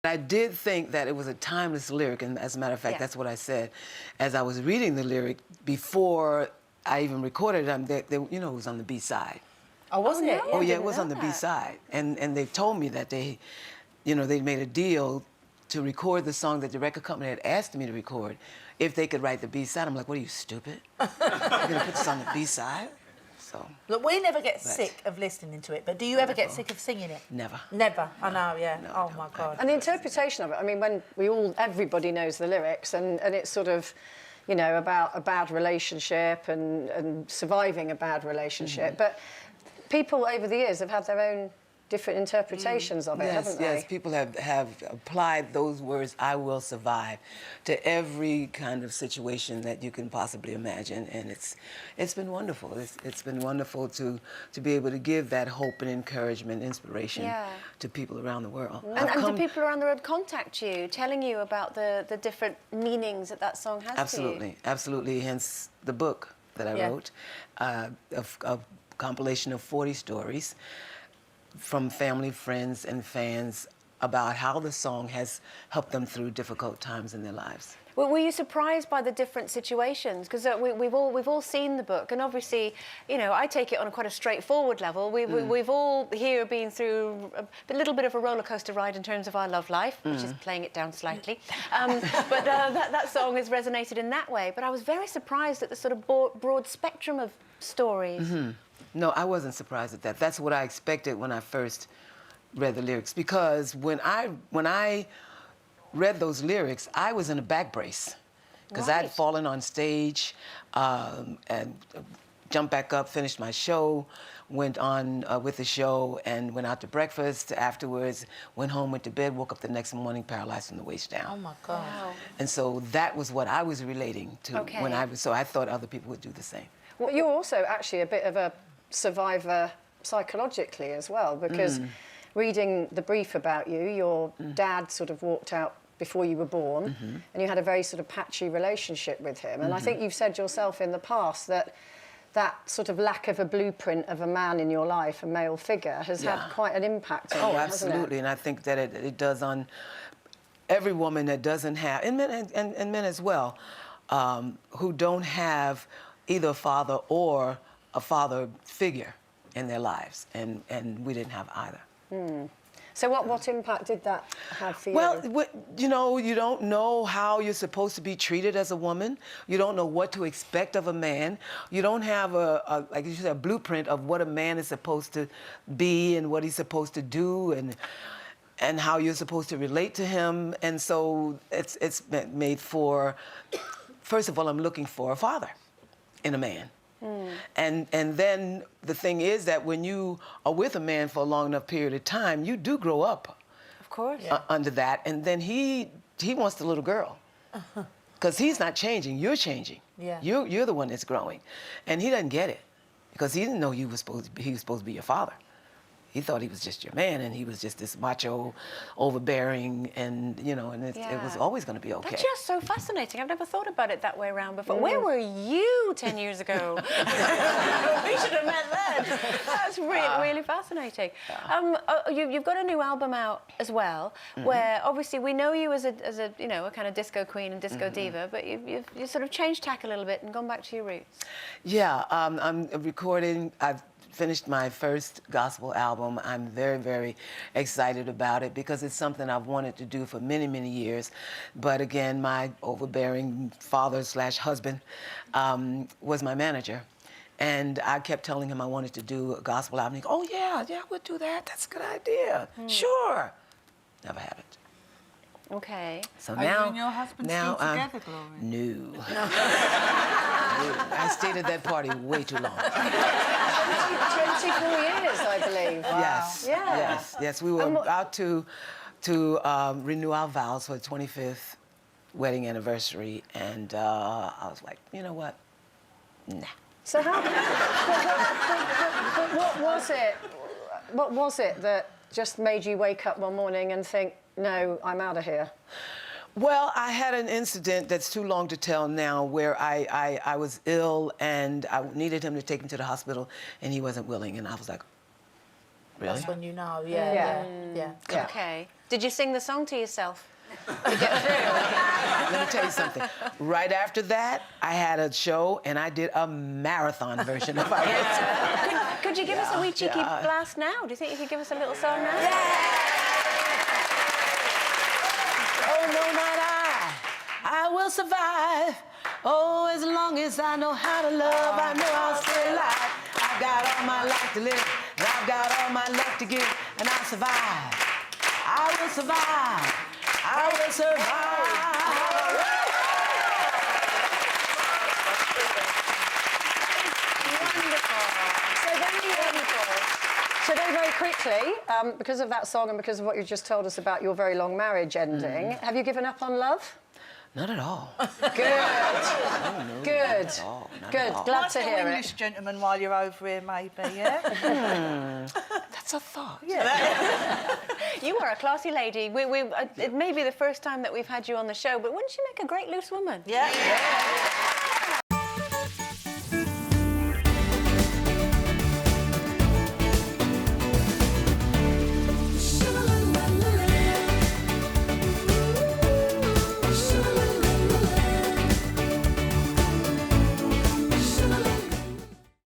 I did think that it was a timeless lyric, and as a matter of fact, that's what I said. As I was reading the lyric, before I even recorded it, you know, it was on the B-side. Oh, wasn't it? Oh, yeah, it was on the B-side. And they told me that they, you know, they made a deal to record the song that the record company had asked me to record if they could write the B-side. I'm like, what are you, stupid? You're going to put this on the B-side? So. Look, we never get sick of listening to it, but do you ever get sick of singing it? Never. Never? I know, yeah. No, oh, my God. And the interpretation of it, I mean, when everybody knows the lyrics, and it's sort of, you know, about a bad relationship and surviving a bad relationship, but people over the years have had their own different interpretations of it, haven't they? Yes, people have applied those words, I will survive, to every kind of situation that you can possibly imagine, and it's been wonderful. It's been wonderful to be able to give that hope and encouragement, inspiration to people around the world. And do people around the world contact you, telling you about the different meanings that song has Absolutely, to you? absolutely, hence the book that I wrote, a compilation of 40 stories from family, friends, and fans about how the song has helped them through difficult times in their lives. Well, were you surprised by the different situations? Because we've all seen the book, and obviously, you know, I take it on quite a straightforward level. We've all here been through a little bit of a roller coaster ride in terms of our love life, which is playing it down slightly. But that song has resonated in that way. But I was very surprised at the sort of broad spectrum of stories. No, I wasn't surprised at that. That's what I expected when I first read the lyrics, because when I read those lyrics, I was in a back brace because I'd fallen on stage and jumped back up, finished my show, went on with the show, and went out to breakfast afterwards, went home, went to bed, woke up the next morning paralyzed from the waist down. Oh, my God. Wow. And so that was what I was relating to when I was, so I thought other people would do the same. Well, you're also actually a bit of a survivor psychologically as well, because reading the brief about you, your dad sort of walked out before you were born, and you had a very sort of patchy relationship with him. And I think you've said yourself in the past that that sort of lack of a blueprint of a man in your life, a male figure, has had quite an impact on you, absolutely. hasn't it? And I think that it does on every woman that doesn't have, and men as well, who don't have either a father or a father figure in their lives, and we didn't have either. So what impact did that have for you? Well, you know, you don't know how you're supposed to be treated as a woman. You don't know what to expect of a man. You don't have like you said, a blueprint of what a man is supposed to be and what he's supposed to do and how you're supposed to relate to him. And so it's made for, first of all, I'm looking for a father in a man. And then the thing is that when you are with a man for a long enough period of time, you do grow up. Of course. Under that, and then he wants the little girl, because he's not changing. You're changing. Yeah. You're the one that's growing, and he doesn't get it, because he didn't know he was supposed to be your father. He thought he was just your man, and he was just this macho, overbearing, and you know, and it was always going to be okay. That's just so fascinating. I've never thought about it that way around before. Where were you 10 years ago? We should have met then. That's really fascinating. You've got a new album out as well, where obviously we know you as a you know, a kind of disco queen and disco diva, but you've sort of changed tack a little bit and gone back to your roots. Yeah, I'm recording. I've finished my first gospel album. I'm very, very excited about it because it's something I've wanted to do for many, many years. But again, my overbearing father/husband was my manager. And I kept telling him I wanted to do a gospel album. He goes, oh, yeah, we'll do that. That's a good idea. Sure. Never happened. Okay. So Are now, you and your husband still together, Gloria? No. I stayed at that party way too long. 24 years, I believe. Wow. Yes. Yeah. Yes. We were about to renew our vows for the 25th wedding anniversary, and I was like, you know what? Nah. So how? but what was it? What was it that just made you wake up one morning and think, no, I'm out of here? Well, I had an incident that's too long to tell now where I was ill and I needed him to take me to the hospital and he wasn't willing, and I was like, Really? That's when you know. Yeah. Yeah. Okay. Did you sing the song to yourself? Let me tell you something. Right after that, I had a show and I did a marathon version of it. Could you give us a wee cheeky blast now? Do you think you could give us a little song now? Oh, no, not I will survive. Oh, as long as I know how to love, I know I'll stay alive. I've got all my life to live, and I've got all my love to give, and I'll survive. I will survive. I will survive. So then very quickly, because of that song and because of what you just told us about your very long marriage ending, have you given up on love? Not at all. Good. No, Good. Not at all. Not Good. at all. Glad to hear English it. gentleman while you're over here, maybe, yeah? That's a thought. You are a classy lady. It may be the first time that we've had you on the show, but wouldn't you make a great loose woman? Yeah.